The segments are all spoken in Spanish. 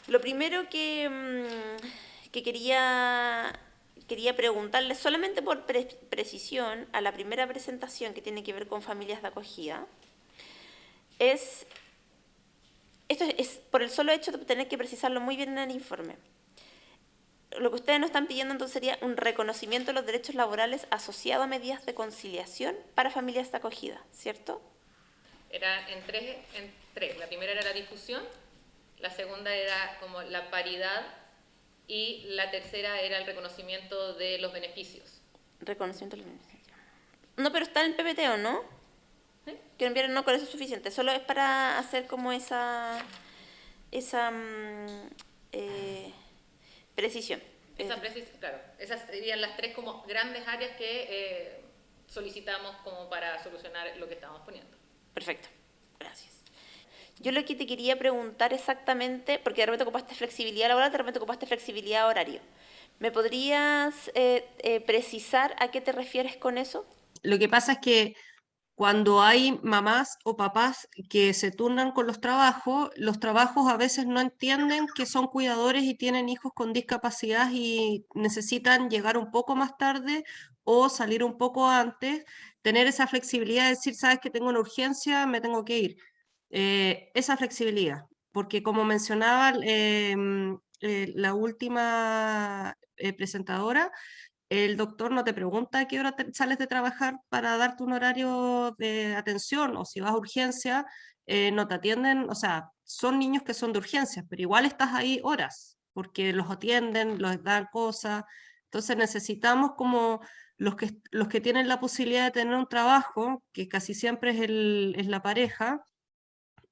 Lo primero que quería preguntarle, solamente por precisión, a la primera presentación que tiene que ver con familias de acogida, es, esto es por el solo hecho de tener que precisarlo muy bien en el informe. Lo que ustedes nos están pidiendo entonces sería un reconocimiento de los derechos laborales asociado a medidas de conciliación para familias de acogida, ¿cierto? Era en tres. La primera era la difusión, la segunda era como la paridad y la tercera era el reconocimiento de los beneficios. Reconocimiento de los beneficios. No, pero está en el PPT, ¿o no? ¿Sí? Que enviaron, no, con eso es suficiente. Solo es para hacer como esa precisión. Claro, esas serían las tres como grandes áreas que solicitamos como para solucionar lo que estábamos poniendo. Perfecto, gracias. Yo lo que te quería preguntar exactamente, porque de repente ocupaste flexibilidad laboral, de repente ocupaste flexibilidad horario. ¿Me podrías precisar a qué te refieres con eso? Lo que pasa es que cuando hay mamás o papás que se turnan con los trabajos a veces no entienden que son cuidadores y tienen hijos con discapacidad y necesitan llegar un poco más tarde o salir un poco antes, tener esa flexibilidad de decir, sabes que tengo una urgencia, me tengo que ir. Esa flexibilidad, porque como mencionaba la última presentadora, el doctor no te pregunta a qué hora sales de trabajar para darte un horario de atención o si vas a urgencia, no te atienden, o sea, son niños que son de urgencias, pero igual estás ahí horas porque los atienden, los dan cosas. Entonces necesitamos como los que tienen la posibilidad de tener un trabajo, que casi siempre es la pareja,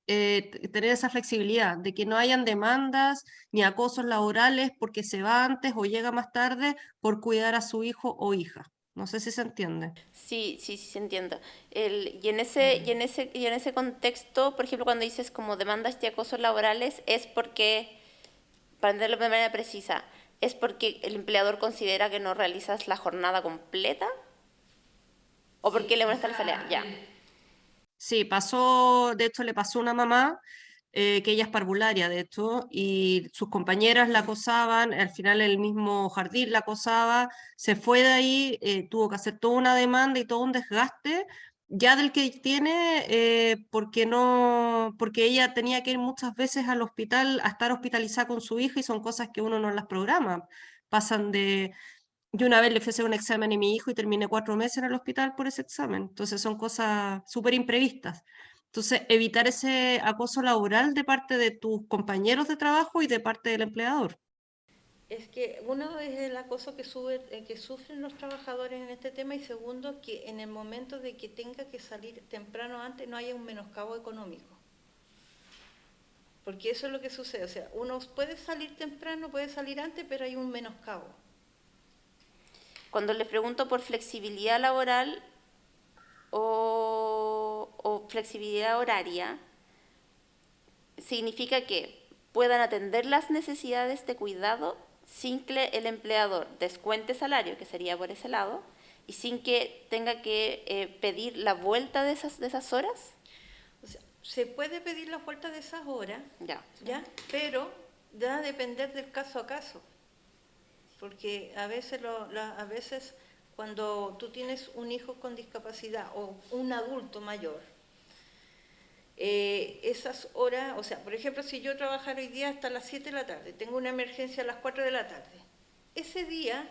tener esa flexibilidad de que no hayan demandas ni acosos laborales porque se va antes o llega más tarde por cuidar a su hijo o hija. No sé si se entiende. Sí, sí, sí, entiendo. Y en ese contexto, por ejemplo, cuando dices como demandas de acosos laborales, es porque, para entenderlo de manera precisa, es porque el empleador considera que no realizas la jornada completa o porque le molesta la salida. Ya. Sí, pasó, de hecho le pasó a una mamá que ella es parvularia, de hecho, y sus compañeras la acosaban, al final el mismo jardín la acosaba, se fue de ahí, tuvo que hacer toda una demanda y todo un desgaste, ya del que tiene, porque no, porque ella tenía que ir muchas veces al hospital a estar hospitalizada con su hija y son cosas que uno no las programa. Pasan de, yo una vez le fui a hacer un examen a mi hijo y terminé 4 meses en el hospital por ese examen. Entonces son cosas súper imprevistas. Entonces, evitar ese acoso laboral de parte de tus compañeros de trabajo y de parte del empleador. Es que uno es el acoso que sufren los trabajadores en este tema y segundo que en el momento de que tenga que salir temprano antes no haya un menoscabo económico. Porque eso es lo que sucede, o sea, uno puede salir temprano, puede salir antes, pero hay un menoscabo. Cuando les pregunto por flexibilidad laboral o flexibilidad horaria, significa que puedan atender las necesidades de cuidado sin que el empleador descuente salario, que sería por ese lado, y sin que tenga que pedir la vuelta de esas horas. O sea, se puede pedir la vuelta de esas horas, Ya. ¿ya? Pero va a depender del caso a caso. Porque a veces cuando tú tienes un hijo con discapacidad o un adulto mayor, esas horas, o sea, por ejemplo, si yo trabajara hoy día hasta las 7 de la tarde, tengo una emergencia a las 4 de la tarde, ese día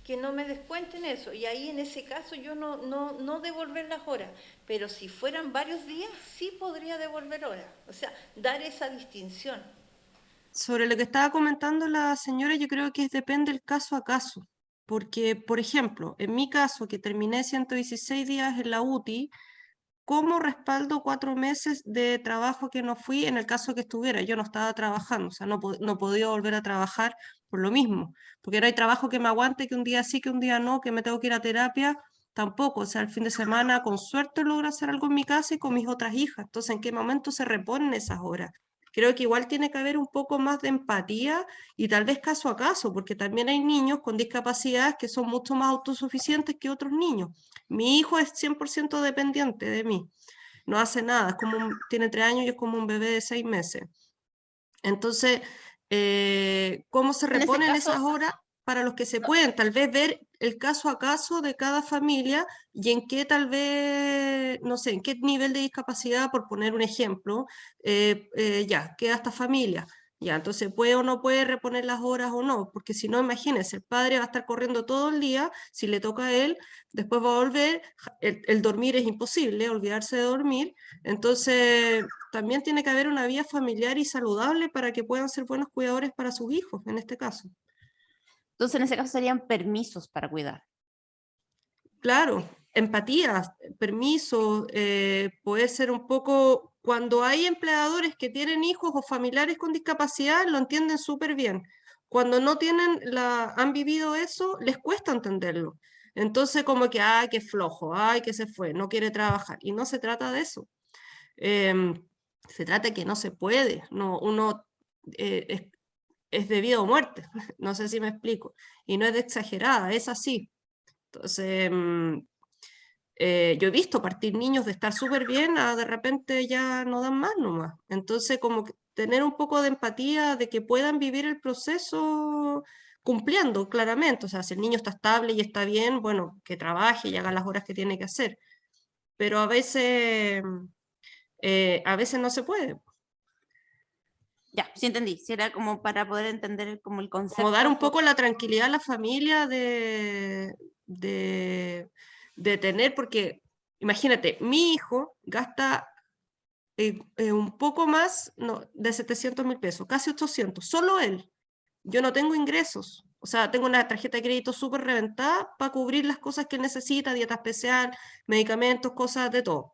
que no me descuenten eso, y ahí en ese caso yo no devolver las horas, pero si fueran varios días, sí podría devolver horas, o sea, dar esa distinción. Sobre lo que estaba comentando la señora, yo creo que depende del caso a caso. Porque, por ejemplo, en mi caso, que terminé 116 días en la UTI, ¿cómo respaldo 4 meses de trabajo que no fui en el caso que estuviera? Yo no estaba trabajando, o sea, no podía volver a trabajar por lo mismo, porque no hay trabajo que me aguante, que un día sí, que un día no, que me tengo que ir a terapia, tampoco, o sea, el fin de semana con suerte logro hacer algo en mi casa y con mis otras hijas, entonces, ¿en qué momento se reponen esas horas? Creo que igual tiene que haber un poco más de empatía y tal vez caso a caso, porque también hay niños con discapacidades que son mucho más autosuficientes que otros niños. Mi hijo es 100% dependiente de mí, no hace nada, tiene 3 años y es como un bebé de 6 meses. Entonces, cómo se En ese reponen caso, esas horas para los que se pueden, tal vez ver el caso a caso de cada familia y en qué tal vez, no sé, en qué nivel de discapacidad, por poner un ejemplo, ya, queda esta familia. Ya, entonces puede o no puede reponer las horas o no, porque si no, imagínense, el padre va a estar corriendo todo el día, si le toca a él, después va a volver, el dormir es imposible, olvidarse de dormir, entonces también tiene que haber una vida familiar y saludable para que puedan ser buenos cuidadores para sus hijos, en este caso. entonces en ese caso serían permisos para cuidar. Claro, empatía, permiso, puede ser un poco, cuando hay empleadores que tienen hijos o familiares con discapacidad, lo entienden súper bien. Cuando no tienen han vivido eso, les cuesta entenderlo. Entonces como que, ay, qué flojo, ay, que se fue, no quiere trabajar. Y no se trata de eso. Em, Se trata de que no se puede, no, uno es de vida o muerte, no sé si me explico, y no es de exagerada, es así. Entonces, yo he visto partir niños de estar súper bien a de repente ya no dan más nomás. Entonces, como que tener un poco de empatía de que puedan vivir el proceso cumpliendo claramente. O sea, si el niño está estable y está bien, bueno, que trabaje y haga las horas que tiene que hacer. Pero a veces no se puede. Ya, sí entendí, si era como para poder entender como el Como dar concepto un un poco poco. la tranquilidad a la familia de tener, porque imagínate, mi hijo gasta un poco más no, de 700.000 pesos, casi 800, solo él. Yo no tengo ingresos, o sea, tengo una tarjeta de crédito súper reventada para cubrir las cosas que él necesita, dieta especial, medicamentos, cosas de todo.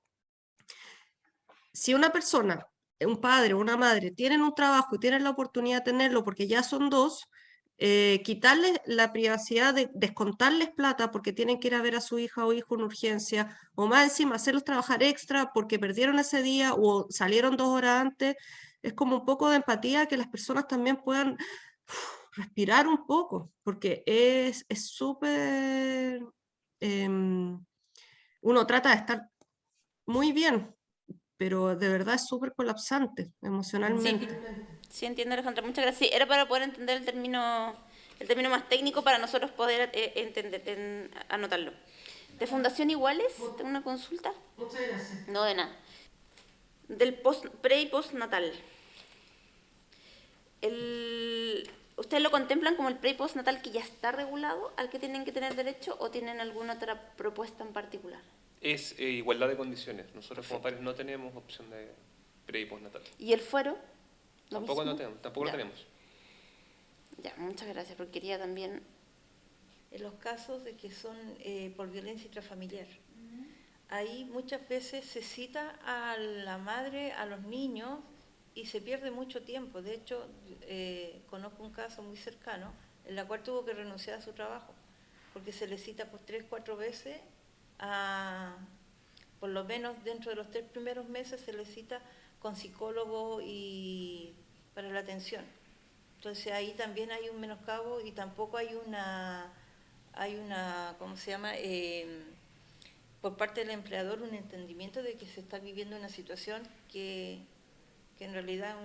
Si una persona, un padre o una madre, tienen un trabajo y tienen la oportunidad de tenerlo porque ya son dos, quitarles la privacidad de descontarles plata porque tienen que ir a ver a su hija o hijo en urgencia, o más encima hacerlos trabajar extra porque perdieron ese día o salieron 2 horas antes, es como un poco de empatía que las personas también puedan respirar un poco, porque es súper... em, uno trata de estar muy bien, pero de verdad es súper colapsante Sí, emocionalmente. sí entiendo, Alejandra, muchas gracias. Sí, era para poder entender el término más técnico para nosotros poder entender, anotarlo. ¿De Fundación Iguales? ¿Tengo una consulta? Muchas gracias. No, de nada. Del pre y postnatal. ¿Ustedes lo contemplan como el pre y postnatal que ya está regulado al que tienen que tener derecho o tienen alguna otra propuesta en particular? Es igualdad de condiciones. Nosotros como padres no tenemos opción de pre y postnatal. ¿Y el fuero? ¿Lo Tampoco mismo? no tenemos, tampoco lo Ya. tenemos. Ya, muchas gracias, porque quería también... En los casos de que son por violencia intrafamiliar, ahí muchas veces se cita a la madre, a los niños, y se pierde mucho tiempo. De hecho, conozco un caso muy cercano en la cual tuvo que renunciar a su trabajo, porque se le cita por 3, 4 veces, por lo menos dentro de los 3 primeros meses se le cita con psicólogo y para la atención. Entonces ahí también hay un menoscabo y tampoco hay una, ¿cómo se llama? Por parte del empleador un entendimiento de que se está viviendo una situación que en realidad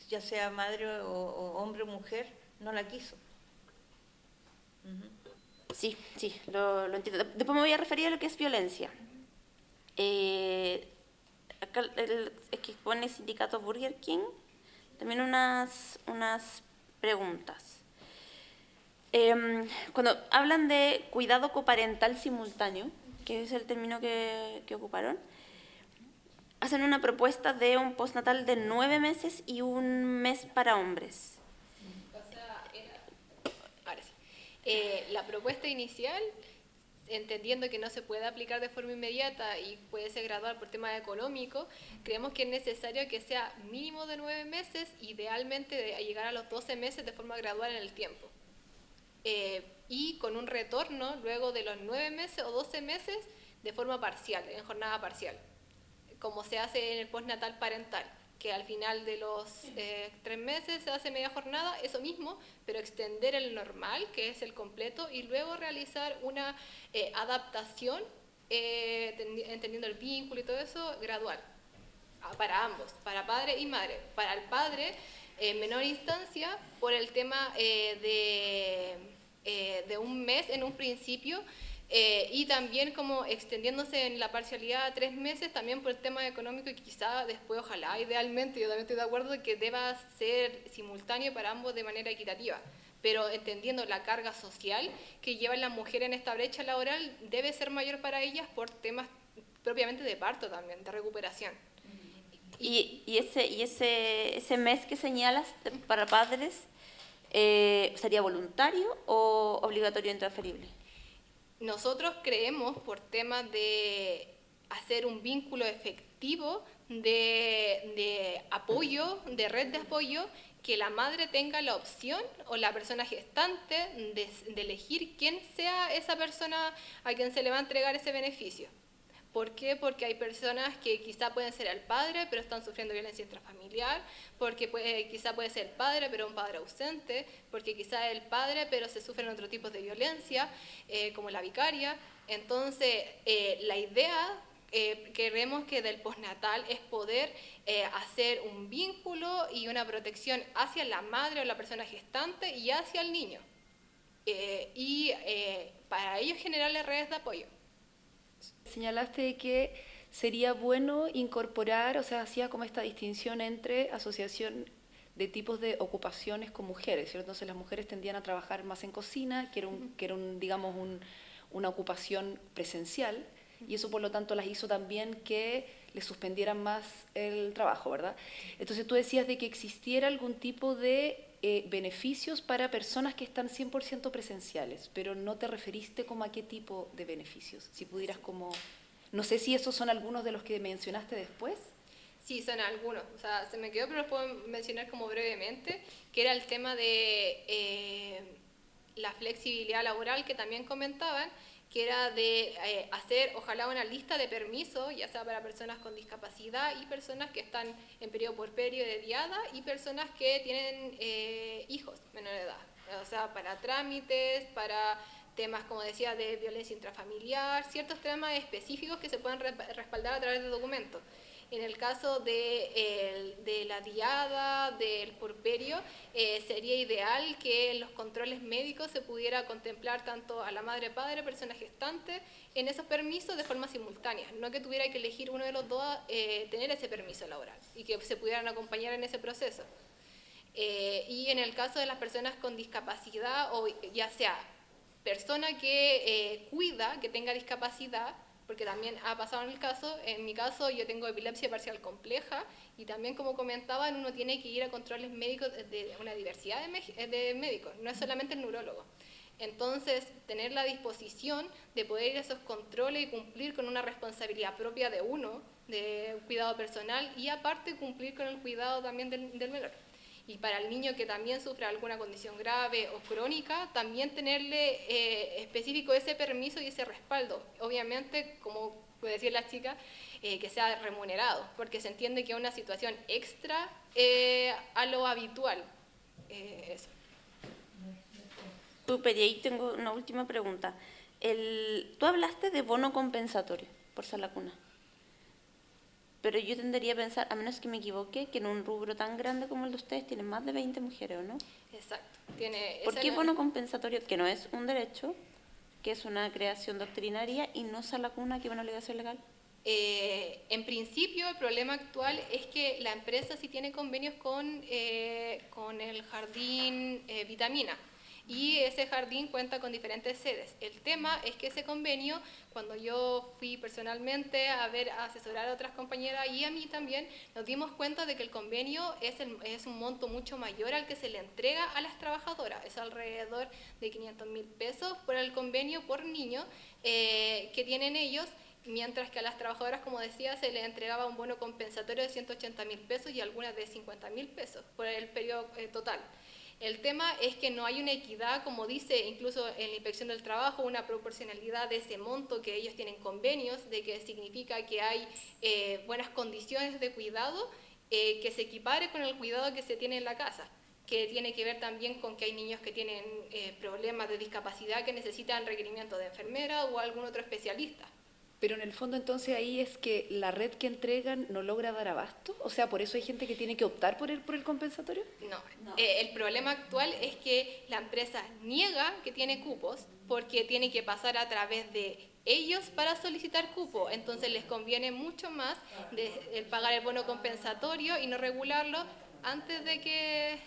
ya sea madre o hombre o mujer no la quiso. Sí, sí, lo entiendo. Después me voy a referir a lo que es violencia. Acá es que pone sindicato Burger King. También unas preguntas. Cuando hablan de cuidado coparental simultáneo, que es el término que ocuparon, hacen una propuesta de un postnatal de 9 meses y un mes para hombres. O sea, ahora sí. La propuesta inicial, entendiendo que no se puede aplicar de forma inmediata y puede ser gradual por temas económicos, creemos que es necesario que sea mínimo de 9 meses, idealmente de llegar a los 12 meses de forma gradual en el tiempo. Y con un retorno luego de los 9 meses o 12 meses de forma parcial, en jornada parcial, como se hace en el postnatal parental, que al final de los 3 meses se hace media jornada, eso mismo, pero extender el normal, que es el completo, y luego realizar una adaptación, entendiendo el vínculo y todo eso, gradual, para ambos, para padre y madre. Para el padre, en menor instancia por el tema de 1 mes en un principio, y también como extendiéndose en la parcialidad a 3 meses, también por el tema económico, y quizá después, ojalá, idealmente, yo también estoy de acuerdo, que deba ser simultáneo para ambos de manera equitativa, pero entendiendo la carga social que llevan las mujeres en esta brecha laboral, debe ser mayor para ellas por temas propiamente de parto también, de recuperación. Y ese mes que señalas para padres, ¿sería voluntario o obligatorio e intransferible? Nosotros creemos, por temas de hacer un vínculo efectivo de apoyo, de red de apoyo, que la madre tenga la opción o la persona gestante de elegir quién sea esa persona a quien se le va a entregar ese beneficio. ¿Por qué? Porque hay personas que quizá pueden ser el padre, pero están sufriendo violencia intrafamiliar, porque quizá puede ser el padre, pero un padre ausente, porque quizá es el padre, pero se sufren otro tipo de violencia, como la vicaria. Entonces, la idea que creemos que del postnatal es poder hacer un vínculo y una protección hacia la madre o la persona gestante y hacia el niño. Para ello generarle redes de apoyo. Señalaste de que sería bueno incorporar, o sea, hacía como esta distinción entre asociación de tipos de ocupaciones con mujeres, ¿cierto? Entonces las mujeres tendían a trabajar más en cocina, que era digamos, una ocupación presencial, y eso por lo tanto las hizo también que les suspendieran más el trabajo, ¿verdad? Entonces tú decías de que existiera algún tipo de beneficios para personas que están 100% presenciales, pero no te referiste como a qué tipo de beneficios. Si pudieras como... No sé si esos son algunos de los que mencionaste después. Sí, son algunos. O sea, se me quedó, pero los puedo mencionar como brevemente, que era el tema de la flexibilidad laboral que también comentaban, que era de hacer, ojalá, una lista de permisos, ya sea para personas con discapacidad y personas que están en periodo puerperio de diada y personas que tienen hijos menores de edad. O sea, para trámites, para temas, como decía, de violencia intrafamiliar, ciertos temas específicos que se pueden respaldar a través de documentos. En el caso de la diada, del puerperio, sería ideal que en los controles médicos se pudiera contemplar tanto a la madre-padre, persona gestante, en esos permisos de forma simultánea, no que tuviera que elegir uno de los dos tener ese permiso laboral y que se pudieran acompañar en ese proceso. Y en el caso de las personas con discapacidad, o ya sea persona que cuida, que tenga discapacidad, porque también ha pasado en mi caso yo tengo epilepsia parcial compleja y también, como comentaban, uno tiene que ir a controles médicos de una diversidad de médicos, no es solamente el neurólogo. Entonces, tener la disposición de poder ir a esos controles y cumplir con una responsabilidad propia de uno, de cuidado personal, y aparte cumplir con el cuidado también del menor. Y para el niño que también sufre alguna condición grave o crónica, también tenerle específico ese permiso y ese respaldo. Obviamente, como puede decir la chica, que sea remunerado, porque se entiende que es una situación extra a lo habitual. Eso. Súper, y ahí tengo una última pregunta. Tú hablaste de bono compensatorio por ser la cuna. Pero yo tendería a pensar, a menos que me equivoque, que en un rubro tan grande como el de ustedes tienen más de 20 mujeres, ¿o no? Exacto. ¿Por qué bono compensatorio, que no es un derecho, que es una creación doctrinaria, y no ser la cuna, que es una obligación legal? En principio, el problema actual es que la empresa sí tiene convenios con el jardín Vitamina. Y ese jardín cuenta con diferentes sedes. El tema es que ese convenio, cuando yo fui personalmente a asesorar a otras compañeras y a mí también, nos dimos cuenta de que el convenio es un monto mucho mayor al que se le entrega a las trabajadoras. Es alrededor de 500.000 pesos por el convenio por niño que tienen ellos, mientras que a las trabajadoras, como decía, se les entregaba un bono compensatorio de 180.000 pesos y algunas de 50.000 pesos por el periodo total. El tema es que no hay una equidad, como dice incluso en la Inspección del Trabajo, una proporcionalidad de ese monto que ellos tienen convenios, de que significa que hay buenas condiciones de cuidado, que se equipare con el cuidado que se tiene en la casa, que tiene que ver también con que hay niños que tienen problemas de discapacidad que necesitan requerimiento de enfermera o algún otro especialista. Pero en el fondo entonces ahí es que la red que entregan no logra dar abasto, o sea, por eso hay gente que tiene que optar por el compensatorio. No, el problema actual es que la empresa niega que tiene cupos porque tiene que pasar a través de ellos para solicitar cupo, entonces les conviene mucho más el pagar el bono compensatorio y no regularlo antes de que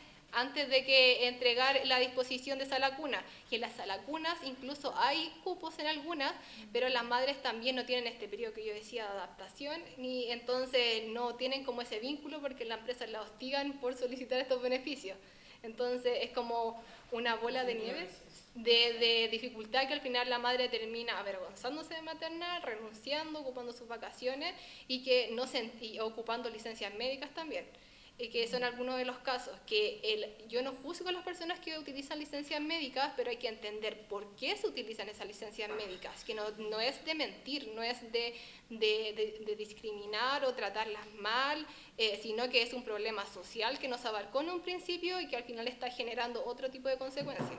entregar la disposición de sala cuna. Y en las salas cunas incluso hay cupos en algunas, pero las madres también no tienen este periodo que yo decía de adaptación, ni entonces no tienen como ese vínculo porque la empresa la hostigan por solicitar estos beneficios. Entonces es como una bola de nieve de dificultad que al final la madre termina avergonzándose de maternar, renunciando, ocupando sus vacaciones y ocupando licencias médicas también. Que son algunos de los casos, yo no juzgo a las personas que utilizan licencias médicas, pero hay que entender por qué se utilizan esas licencias médicas, que no es de mentir, no es de discriminar o tratarlas mal, sino que es un problema social que nos abarcó en un principio y que al final está generando otro tipo de consecuencias.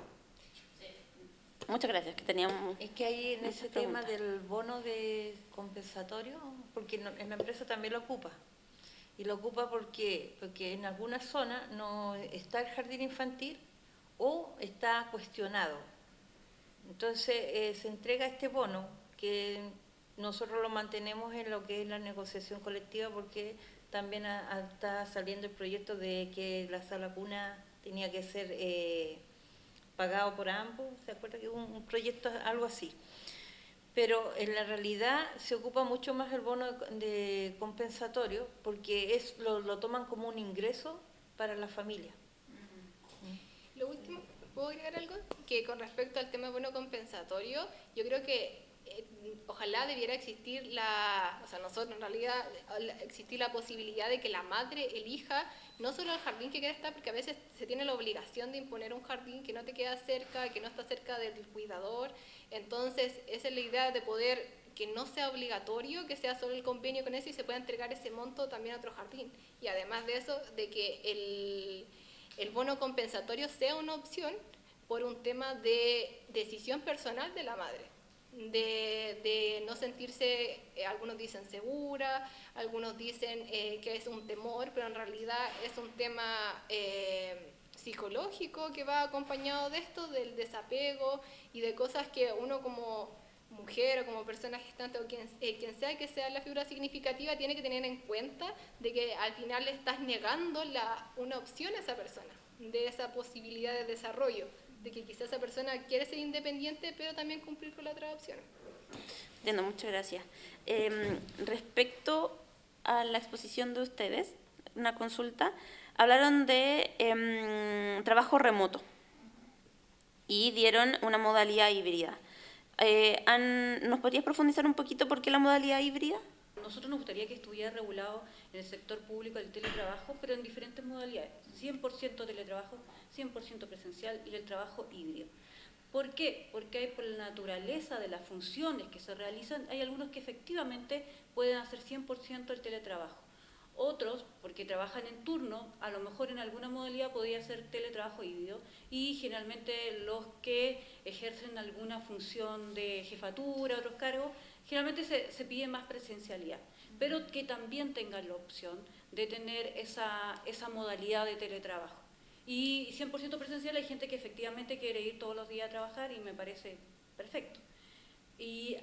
Muchas gracias, que teníamos... Es que ahí en ese muchas tema preguntas. del bono de compensatorio, porque en la empresa también lo ocupa. Y lo ocupa porque en algunas zonas no está el jardín infantil o está cuestionado. Entonces se entrega este bono que nosotros lo mantenemos en lo que es la negociación colectiva porque también está saliendo el proyecto de que la sala cuna tenía que ser pagado por ambos. ¿Se acuerda que hubo un proyecto algo así? Pero en la realidad se ocupa mucho más el bono de compensatorio porque lo toman como un ingreso para la familia. Lo último, ¿puedo agregar algo? Que con respecto al tema de bono compensatorio, yo creo que ojalá debiera existir nosotros en realidad, existir la posibilidad de que la madre elija no solo el jardín que quiere estar, porque a veces se tiene la obligación de imponer un jardín que no te queda cerca, que no está cerca del cuidador. Entonces, esa es la idea de poder que no sea obligatorio, que sea solo el convenio con eso y se pueda entregar ese monto también a otro jardín. Y además de eso, de que el bono compensatorio sea una opción por un tema de decisión personal de la madre. De no sentirse, algunos dicen segura, algunos dicen que es un temor, pero en realidad es un tema psicológico que va acompañado de esto, del desapego y de cosas que uno como mujer o como persona gestante o quien sea que sea la figura significativa tiene que tener en cuenta de que al final le estás negando una opción a esa persona, de esa posibilidad de desarrollo, de que quizás esa persona quiere ser independiente, pero también cumplir con la otra opción. Entiendo, muchas gracias. Respecto a la exposición de ustedes, una consulta, hablaron de trabajo remoto y dieron una modalidad híbrida. ¿Nos podrías profundizar un poquito por qué la modalidad híbrida? Nosotros nos gustaría que estuviera regulado en el sector público el teletrabajo, pero en diferentes modalidades, 100% teletrabajo, 100% presencial y el trabajo híbrido. ¿Por qué? Porque por la naturaleza de las funciones que se realizan, hay algunos que efectivamente pueden hacer 100% el teletrabajo. Otros, porque trabajan en turno, a lo mejor en alguna modalidad podría ser teletrabajo híbrido, y generalmente los que ejercen alguna función de jefatura, otros cargos, generalmente se pide más presencialidad, pero que también tengan la opción de tener esa modalidad de teletrabajo. Y 100% presencial hay gente que efectivamente quiere ir todos los días a trabajar y me parece perfecto. Y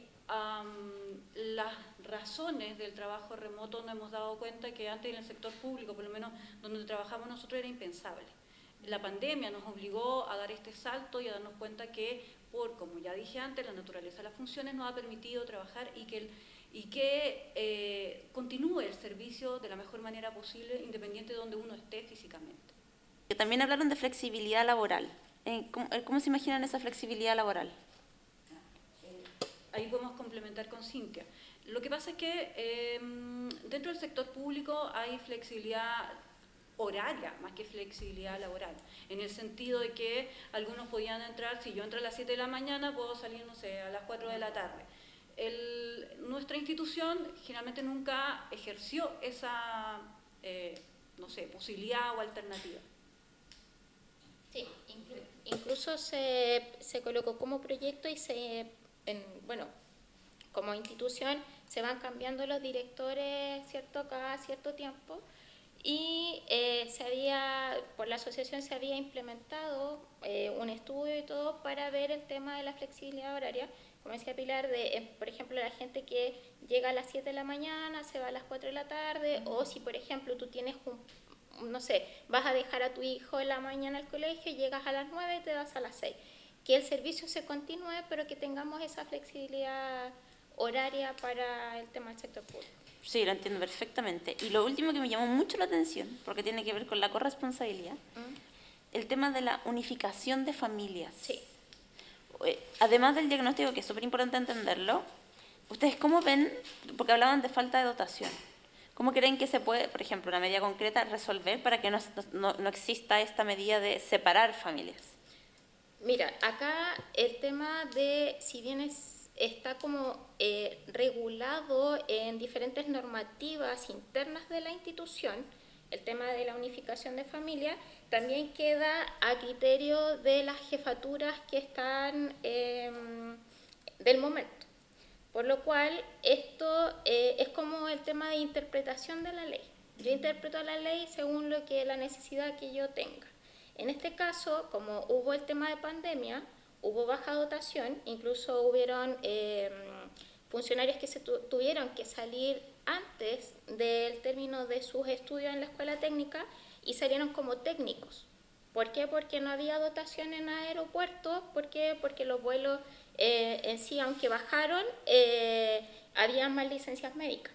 las razones del trabajo remoto nos hemos dado cuenta que antes en el sector público, por lo menos donde trabajamos nosotros, era impensable. La pandemia nos obligó a dar este salto y a darnos cuenta que, como ya dije antes, la naturaleza de las funciones nos ha permitido trabajar y que continúe el servicio de la mejor manera posible, independiente de donde uno esté físicamente. También hablaron de flexibilidad laboral. ¿Cómo se imaginan esa flexibilidad laboral? Ahí podemos complementar con Cintia. Lo que pasa es que dentro del sector público hay flexibilidad horaria más que flexibilidad laboral, en el sentido de que algunos podían entrar, si yo entro a las 7 de la mañana, puedo salir, no sé, a las 4 de la tarde. Nuestra institución generalmente nunca ejerció esa, posibilidad o alternativa. Sí, incluso se colocó como proyecto y como institución se van cambiando los directores, ¿cierto?, cada cierto tiempo. Y por la asociación se había implementado un estudio y todo para ver el tema de la flexibilidad horaria. Como decía Pilar, por ejemplo, la gente que llega a las 7 de la mañana, se va a las 4 de la tarde, o si, por ejemplo, tú tienes no sé, vas a dejar a tu hijo en la mañana al colegio, llegas a las 9 y te vas a las 6. Que el servicio se continúe, pero que tengamos esa flexibilidad horaria para el tema del sector público. Sí, lo entiendo perfectamente. Y lo último que me llamó mucho la atención, porque tiene que ver con la corresponsabilidad, el tema de la unificación de familias. Sí. Además del diagnóstico, que es súper importante entenderlo, ¿ustedes cómo ven, porque hablaban de falta de dotación, cómo creen que se puede, por ejemplo, una medida concreta, resolver para que no exista esta medida de separar familias? Mira, acá el tema de, si bien está como regulado en diferentes normativas internas de la institución, el tema de la unificación de familia, también queda a criterio de las jefaturas que están del momento. Por lo cual, esto es como el tema de interpretación de la ley. Yo interpreto la ley según la necesidad que yo tenga. En este caso, como hubo el tema de pandemia, hubo baja dotación, incluso hubieron funcionarios que tuvieron que salir antes del término de sus estudios en la escuela técnica y salieron como técnicos. ¿Por qué? Porque no había dotación en aeropuertos. ¿Por qué? Porque los vuelos en sí, aunque bajaron, había más licencias médicas.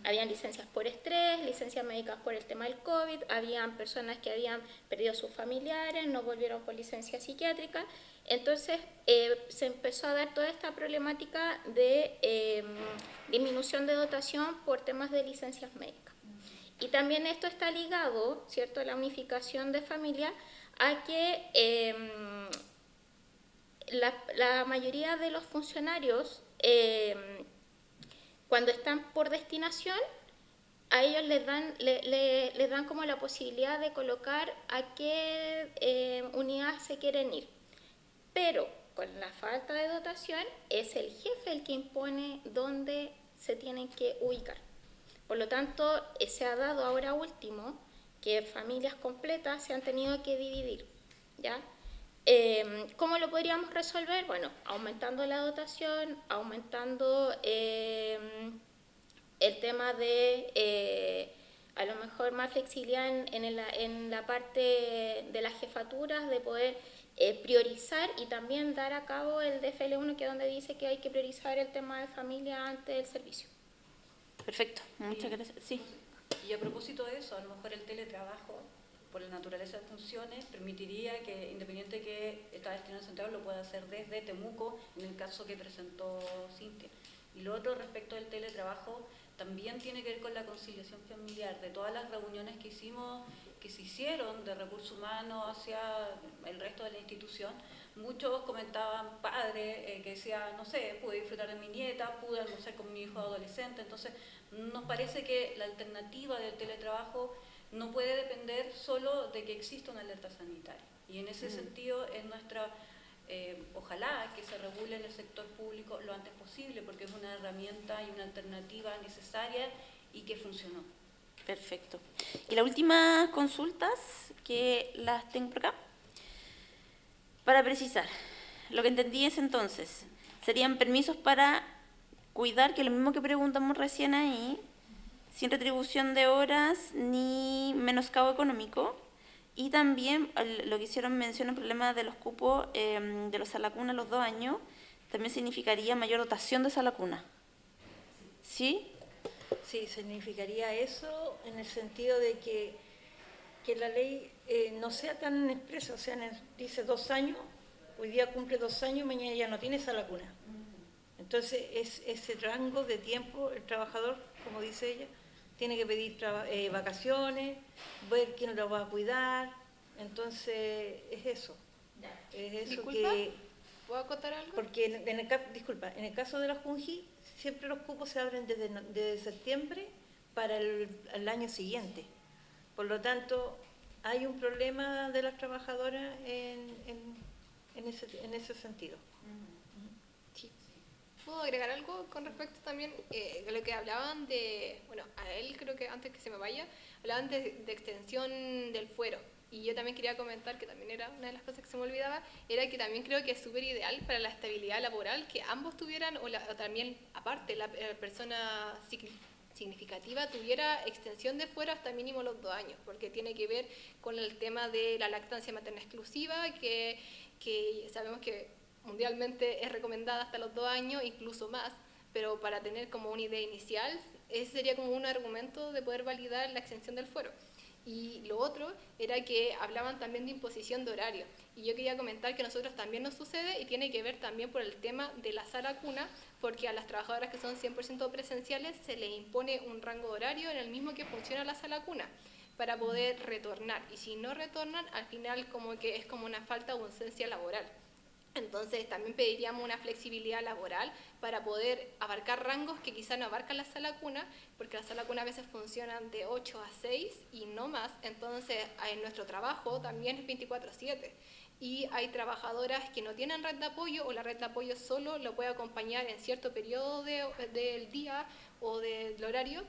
Habían licencias por estrés, licencias médicas por el tema del COVID, habían personas que habían perdido sus familiares, no volvieron por licencia psiquiátrica. Entonces se empezó a dar toda esta problemática de disminución de dotación por temas de licencias médicas. Y también esto está ligado, ¿cierto?, a la unificación de familia, a que la mayoría de los funcionarios, cuando están por destinación, a ellos les dan como la posibilidad de colocar a qué unidad se quieren ir. Pero con la falta de dotación es el jefe el que impone dónde se tienen que ubicar. Por lo tanto, se ha dado ahora último que familias completas se han tenido que dividir, ¿ya? ¿Cómo lo podríamos resolver? Bueno, aumentando la dotación, aumentando el tema de a lo mejor más flexibilidad en la parte de las jefaturas, de poder priorizar y también dar a cabo el DFL1, que es donde dice que hay que priorizar el tema de familia antes del servicio. Perfecto, muchas gracias. Sí. Y a propósito de eso, a lo mejor el teletrabajo, por la naturaleza de funciones, permitiría que, independiente que está destinado a Santiago, lo pueda hacer desde Temuco, en el caso que presentó Cintia. Y lo otro respecto del teletrabajo, también tiene que ver con la conciliación familiar. De todas las reuniones que se hicieron de recursos humanos hacia el resto de la institución, muchos comentaban padres que decían, no sé, pude disfrutar de mi nieta, pude almorzar con mi hijo adolescente. Entonces, nos parece que la alternativa del teletrabajo no puede depender solo de que exista una alerta sanitaria. Y en ese sentido es nuestra, ojalá que se regule en el sector público lo antes posible, porque es una herramienta y una alternativa necesaria y que funcionó. Perfecto. Y las últimas consultas, que las tengo por acá. Para precisar, lo que entendí es entonces, serían permisos para cuidar, que es lo mismo que preguntamos recién ahí, sin retribución de horas ni menoscabo económico. Y también lo que hicieron mención al problema de los cupos de los sala cuna a los 2 años, también significaría mayor dotación de sala cuna. ¿Sí? Sí, significaría eso en el sentido de que la ley no sea tan expresa, o sea, dice 2 años, hoy día cumple 2 años, mañana ya no tiene sala cuna. Entonces, ese rango de tiempo, el trabajador, como dice ella, tiene que pedir vacaciones, ver quién lo va a cuidar. Entonces, es eso. Es eso. Disculpa, que... ¿puedo acotar algo? Porque en el caso de la Junji, siempre los cupos se abren desde septiembre para el año siguiente. Por lo tanto, hay un problema de las trabajadoras en ese sentido. Sí. ¿Puedo agregar algo con respecto también a lo que hablaban de, bueno, a él creo que antes que se me vaya, hablaban de extensión del fuero? Y yo también quería comentar, que también era una de las cosas que se me olvidaba, era que también creo que es súper ideal para la estabilidad laboral que ambos tuvieran, o también, aparte, la persona significativa tuviera extensión de fuero hasta mínimo los 2 años, porque tiene que ver con el tema de la lactancia materna exclusiva, que sabemos que mundialmente es recomendada hasta los 2 años, incluso más, pero para tener como una idea inicial, ese sería como un argumento de poder validar la extensión del fuero. Y lo otro era que hablaban también de imposición de horario. Y yo quería comentar que a nosotros también nos sucede y tiene que ver también por el tema de la sala cuna, porque a las trabajadoras que son 100% presenciales se les impone un rango de horario en el mismo que funciona la sala cuna para poder retornar. Y si no retornan, al final como que es como una falta de ausencia laboral. Entonces también pediríamos una flexibilidad laboral para poder abarcar rangos que quizá no abarcan la sala cuna, porque la sala cuna a veces funcionan de 8 a 6 y no más. Entonces en nuestro trabajo también es 24/7 y hay trabajadoras que no tienen red de apoyo, o la red de apoyo solo lo puede acompañar en cierto periodo del día o del horario,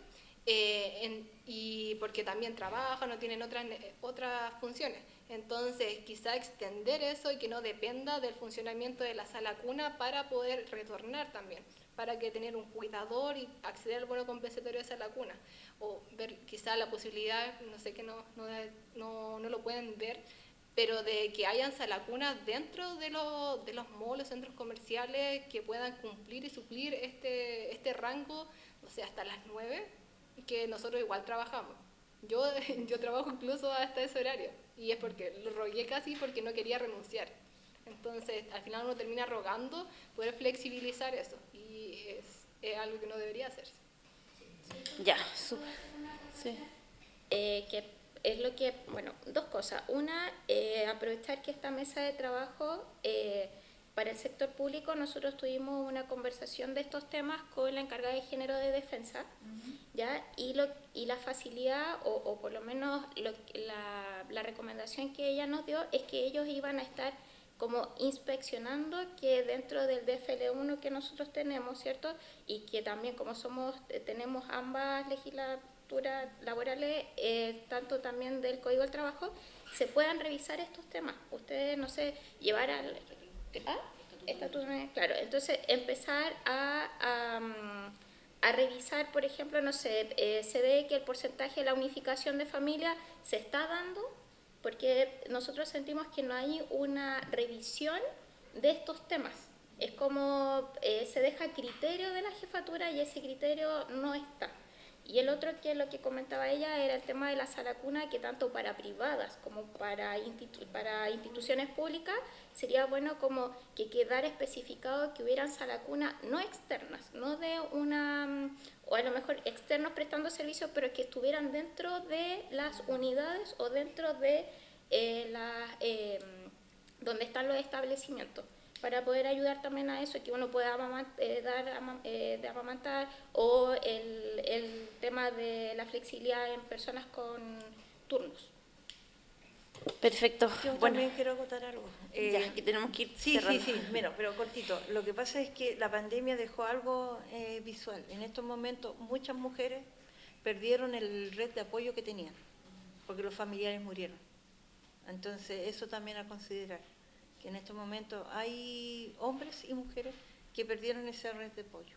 y porque también trabajan o tienen otras funciones. Entonces, quizá extender eso y que no dependa del funcionamiento de la sala cuna para poder retornar también, para que tener un cuidador y acceder al bono compensatorio de sala cuna. O ver quizá la posibilidad, no sé, que no lo pueden ver, pero de que hayan sala cunas dentro de los malls, centros comerciales, que puedan cumplir y suplir este rango, no sé, hasta las 9, que nosotros igual trabajamos. Yo trabajo incluso hasta ese horario, y es porque lo rogué casi porque no quería renunciar. Entonces, al final uno termina rogando poder flexibilizar eso, y es algo que no debería hacerse. Ya, súper. Sí. Que es lo que, bueno, 2 cosas. Una, aprovechar que esta mesa de trabajo para el sector público, nosotros tuvimos una conversación de estos temas con la encargada de género de defensa, ¿ya? Y la facilidad, o por lo menos la recomendación que ella nos dio, es que ellos iban a estar como inspeccionando que dentro del DFL1 que nosotros tenemos, ¿cierto? Y que también como tenemos ambas legislaturas laborales, tanto también del Código del Trabajo, se puedan revisar estos temas. Ustedes, no sé, llevar al... claro, entonces empezar a revisar, por ejemplo, no sé, se ve que el porcentaje de la unificación de familia se está dando, porque nosotros sentimos que no hay una revisión de estos temas. Es como se deja criterio de la jefatura y ese criterio no está. Y el otro, que lo que comentaba ella, era el tema de la sala cuna, que tanto para privadas como para instituciones públicas sería bueno como que quedara especificado que hubieran sala cuna no externas, no de o a lo mejor externos prestando servicios, pero que estuvieran dentro de las unidades o dentro de donde están los establecimientos, para poder ayudar también a eso, que uno pueda de amamantar, o el tema de la flexibilidad en personas con turnos. Perfecto. Yo Bueno, también quiero acotar algo. ya, que tenemos que ir Sí, cerrando. sí, mira, pero cortito. Lo que pasa es que la pandemia dejó algo visual. En estos momentos muchas mujeres perdieron el red de apoyo que tenían, porque los familiares murieron. Entonces, eso también a considerar, que en estos momentos hay hombres y mujeres que perdieron esa red de apoyo.